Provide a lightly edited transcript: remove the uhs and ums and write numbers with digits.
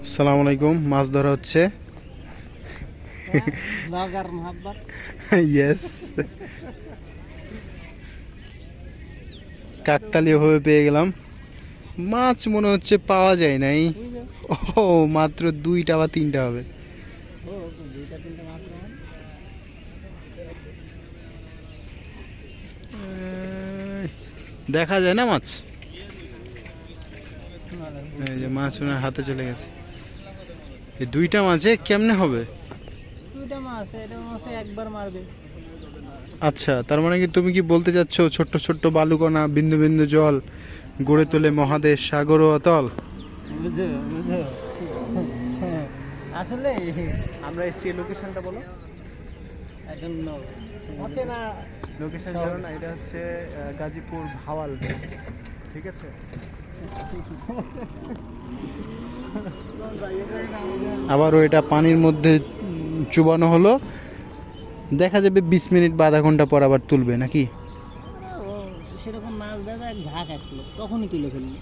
আসসালামু আলাইকুম। মাছ ধরা হচ্ছে। ব্লগার মোহাব্বত। ইয়েস, কাকতালীয় ভাবে পেয়ে গেলাম মাছ। মনে হচ্ছে পাওয়া যায় নাই। ও মাত্র 2টা বা 3টা হবে। ও দুইটা তিনটা মাছ নেন। দেখা যায় না মাছ। এই যে মাছ ওনার হাতে চলে গেছে। এই 2টা মাছে কেমনে হবে? দুইটা মাছ, এটা মাছে একবার মারবে। আচ্ছা, তার মানে কি তুমি কি বলতে চাচ্ছ ছোট্ট ছোট্ট বালুকণা বিন্দু বিন্দু জল গড়ে তোলে মহাদেশ, সাগর ও অতল? বুঝো বুঝো। আসলে আমরা এসছি, লোকেশনটা বলো। একজন হচ্ছে না লোকেশন জানো না? এটা হচ্ছে গাজীপুর ভাওয়াল, ঠিক আছে? আবারও এটা পানির মধ্যে চুবানো হলো। দেখা যাবে 20 মিনিট বা আধা ঘন্টা পর আবার তুলবে নাকি? সেরকম মাছ দেখা এক ঝাঁক আসলো, তখনই তুলে ফেললি।